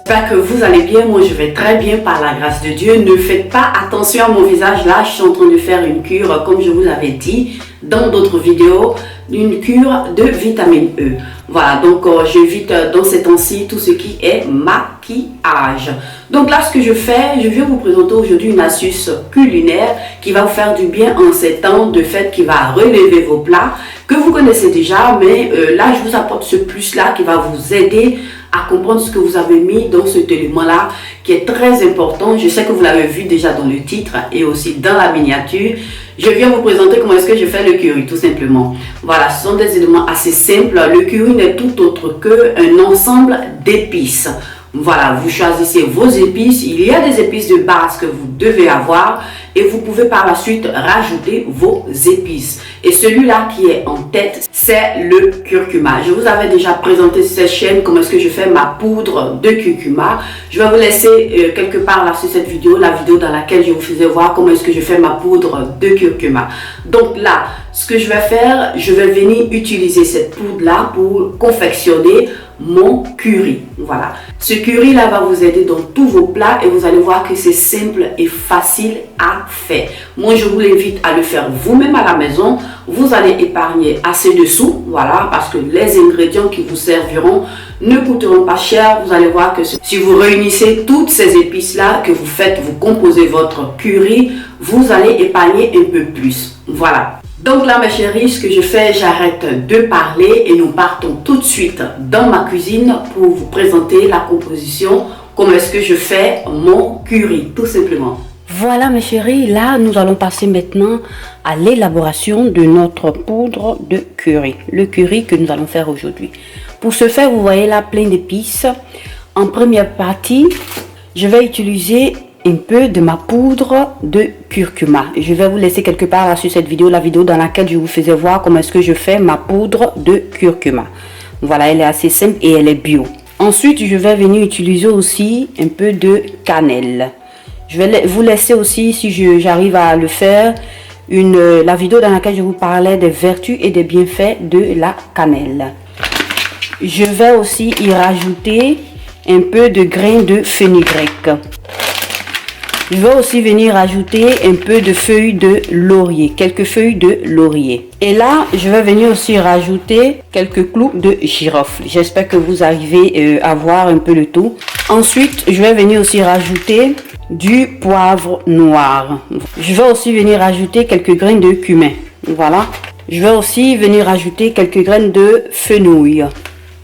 J'espère que vous allez bien, moi je vais très bien par la grâce de Dieu. Ne faites pas attention à mon visage, là je suis en train de faire une cure, comme je vous l'avais dit dans d'autres vidéos, une cure de vitamine E. Voilà, donc j'évite dans ces temps-ci tout ce qui est maquillage. Donc là ce que je fais, je viens vous présenter aujourd'hui une astuce culinaire qui va vous faire du bien en ces temps de fête, qui va relever vos plats que vous connaissez déjà, mais là je vous apporte ce plus là qui va vous aider à comprendre ce que vous avez mis dans cet élément-là qui est très important. Je sais que vous l'avez vu déjà dans le titre et aussi dans la miniature. Je viens vous présenter comment est-ce que je fais le curry, tout simplement. Voilà, ce sont des éléments assez simples. Le curry n'est tout autre qu'un ensemble d'épices. Voilà, vous choisissez vos épices. Il y a des épices de base que vous devez avoir et vous pouvez par la suite rajouter vos épices. Et celui-là qui est en tête, c'est le curcuma. Je vous avais déjà présenté sur cette chaîne comment est-ce que je fais ma poudre de curcuma. Je vais vous laisser quelque part là sur cette vidéo, la vidéo dans laquelle je vous faisais voir comment est-ce que je fais ma poudre de curcuma. Donc là, ce que je vais faire, je vais venir utiliser cette poudre-là pour confectionner mon curry. Voilà, ce curry là va vous aider dans tous vos plats et vous allez voir que c'est simple et facile à faire. Moi je vous invite à le faire vous-même à la maison. Vous allez épargner assez de sous, voilà, parce que les ingrédients qui vous serviront ne coûteront pas cher. Vous allez voir que si vous réunissez toutes ces épices là que vous faites, vous composez votre curry, vous allez épargner un peu plus. Voilà. Donc là mes chéris, ce que je fais, j'arrête de parler et nous partons tout de suite dans ma cuisine pour vous présenter la composition, comment est-ce que je fais mon curry, tout simplement. Voilà mes chéris, là nous allons passer maintenant à l'élaboration de notre poudre de curry, le curry que nous allons faire aujourd'hui. Pour ce faire, vous voyez là plein d'épices. En première partie, je vais utiliser un peu de ma poudre de curcuma. Je vais vous laisser quelque part là sur cette vidéo, la vidéo dans laquelle je vous faisais voir comment est-ce que je fais ma poudre de curcuma. Voilà, elle est assez simple et elle est bio. Ensuite, je vais venir utiliser aussi un peu de cannelle. Je vais vous laisser aussi, si j'arrive à le faire, la vidéo dans laquelle je vous parlais des vertus et des bienfaits de la cannelle. Je vais aussi y rajouter un peu de grains de fenugrec. Je vais aussi venir ajouter un peu de feuilles de laurier, quelques feuilles de laurier. Et là, je vais venir aussi rajouter quelques clous de girofle. J'espère que vous arrivez à voir un peu le tout. Ensuite, je vais venir aussi rajouter du poivre noir. Je vais aussi venir ajouter quelques graines de cumin. Voilà. Je vais aussi venir ajouter quelques graines de fenouil.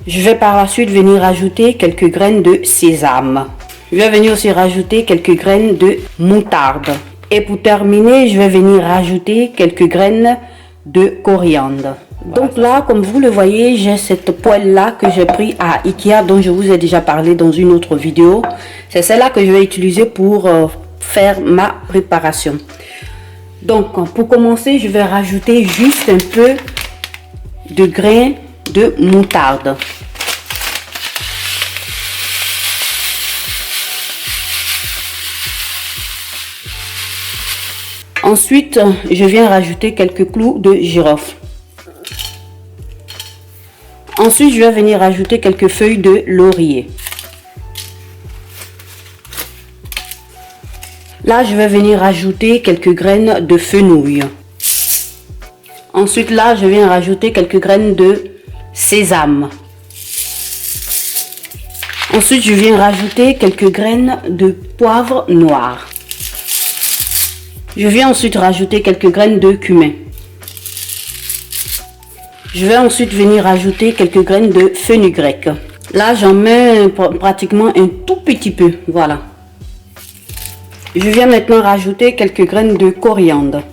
Je vais par la suite venir ajouter quelques graines de sésame. Je vais venir aussi rajouter quelques graines de moutarde. Et pour terminer, je vais venir rajouter quelques graines de coriandre. Donc là, comme vous le voyez, j'ai cette poêle là que j'ai pris à Ikea, dont je vous ai déjà parlé dans une autre vidéo. C'est celle-là que je vais utiliser pour faire ma préparation. Donc pour commencer, je vais rajouter juste un peu de grains de moutarde. Ensuite, je viens rajouter quelques clous de girofle. Ensuite, je vais venir rajouter quelques feuilles de laurier. Là, je vais venir rajouter quelques graines de fenouil. Ensuite, là, je viens rajouter quelques graines de sésame. Ensuite, je viens rajouter quelques graines de poivre noir. Je viens ensuite rajouter quelques graines de cumin. Je vais ensuite venir rajouter quelques graines de fenugrec. Là, j'en mets pratiquement un tout petit peu. Voilà. Je viens maintenant rajouter quelques graines de coriandre.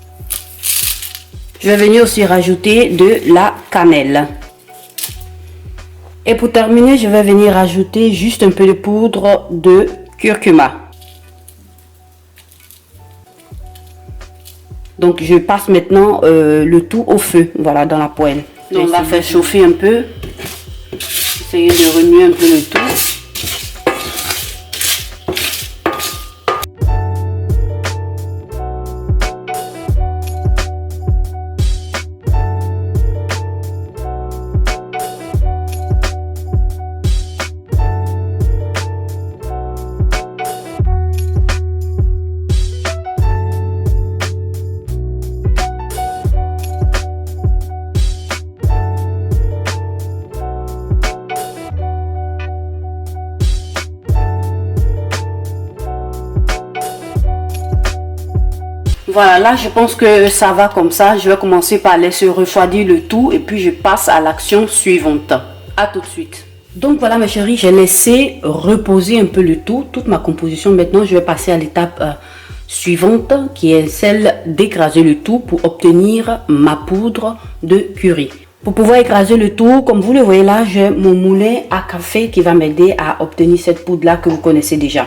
Je vais venir aussi rajouter de la cannelle. Et pour terminer, je vais venir rajouter juste un peu de poudre de curcuma. Donc je passe maintenant le tout au feu, voilà, dans la poêle. Donc on va faire chauffer un peu. Essayer de remuer un peu le tout. Voilà, là je pense que ça va comme ça. Je vais commencer par laisser refroidir le tout et puis je passe à l'action suivante. À tout de suite. Donc voilà mes chéris, j'ai laissé reposer un peu le tout, toute ma composition. Maintenant je vais passer à l'étape suivante qui est celle d'écraser le tout pour obtenir ma poudre de curry. Pour pouvoir écraser le tout, comme vous le voyez là, j'ai mon moulin à café qui va m'aider à obtenir cette poudre là que vous connaissez déjà.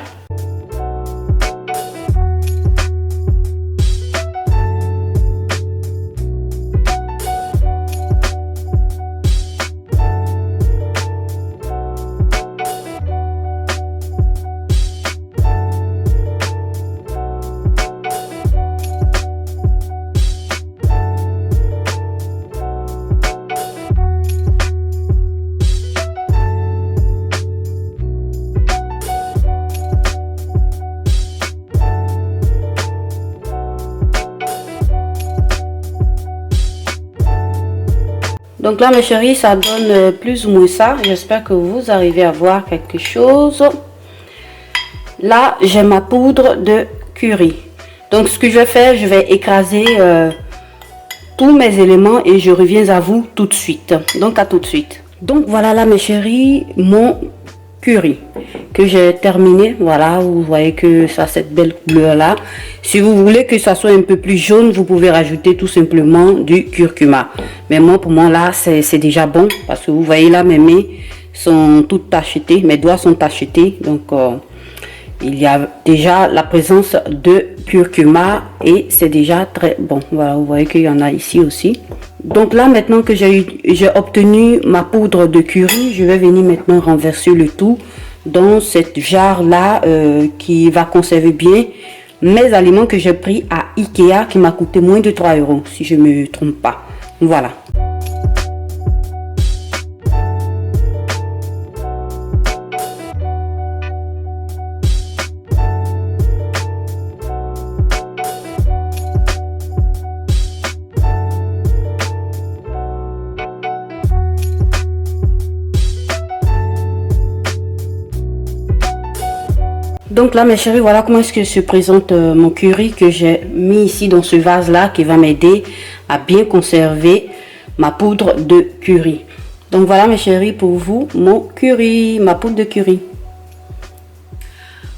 Donc là mes chéris, ça donne plus ou moins ça. J'espère que vous arrivez à voir quelque chose. Là j'ai ma poudre de curry. Donc ce que je vais faire, je vais écraser tous mes éléments et je reviens à vous tout de suite. Donc à tout de suite. Donc voilà là mes chéris, mon curry que j'ai terminé. Voilà, vous voyez que ça a cette belle couleur là. Si vous voulez que ça soit un peu plus jaune, vous pouvez rajouter tout simplement du curcuma. Mais moi, pour moi là, c'est déjà bon parce que vous voyez là, mes mains sont toutes tachetées, mes doigts sont tachetés. Donc il y a déjà la présence de curcuma et c'est déjà très bon. Voilà, vous voyez qu'il y en a ici aussi. Donc là, maintenant que j'ai obtenu ma poudre de curry, je vais venir maintenant renverser le tout dans cette jarre là qui va conserver bien mes aliments que j'ai pris à Ikea qui m'a coûté moins de 3 € si je me trompe pas. Voilà. Donc là mes chéris, voilà comment est-ce que se présente mon curry que j'ai mis ici dans ce vase là qui va m'aider à bien conserver ma poudre de curry. Donc voilà mes chéris pour vous mon curry, ma poudre de curry.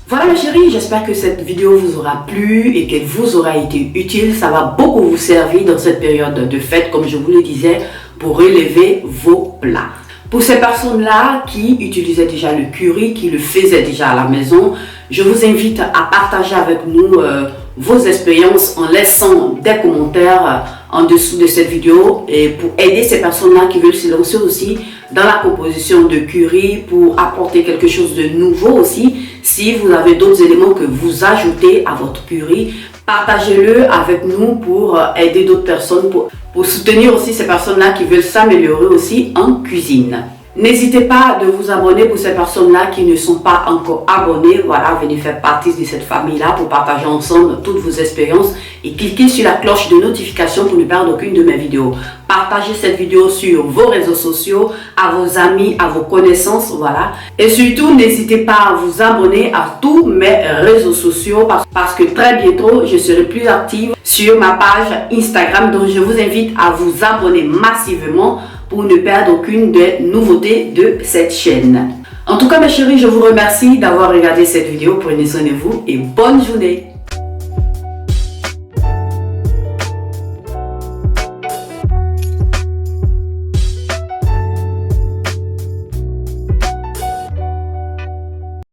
Voilà mes chéris, j'espère que cette vidéo vous aura plu et qu'elle vous aura été utile. Ça va beaucoup vous servir dans cette période de fête comme je vous le disais pour relever vos plats. Pour ces personnes-là qui utilisaient déjà le curry, qui le faisaient déjà à la maison, je vous invite à partager avec nous vos expériences en laissant des commentaires en dessous de cette vidéo et pour aider ces personnes-là qui veulent se lancer aussi dans la composition de curry pour apporter quelque chose de nouveau aussi. Si vous avez d'autres éléments que vous ajoutez à votre curry, partagez-le avec nous pour aider d'autres personnes, pour soutenir aussi ces personnes-là qui veulent s'améliorer aussi en cuisine. N'hésitez pas de vous abonner pour ces personnes-là qui ne sont pas encore abonnées. Voilà, venez faire partie de cette famille-là pour partager ensemble toutes vos expériences et cliquez sur la cloche de notification pour ne perdre aucune de mes vidéos. Partagez cette vidéo sur vos réseaux sociaux, à vos amis, à vos connaissances, voilà. Et surtout, n'hésitez pas à vous abonner à tous mes réseaux sociaux parce que très bientôt, je serai plus active sur ma page Instagram. Donc, je vous invite à vous abonner massivement pour ne perdre aucune des nouveautés de cette chaîne. En tout cas, mes chéris, je vous remercie d'avoir regardé cette vidéo. Prenez soin de vous et bonne journée.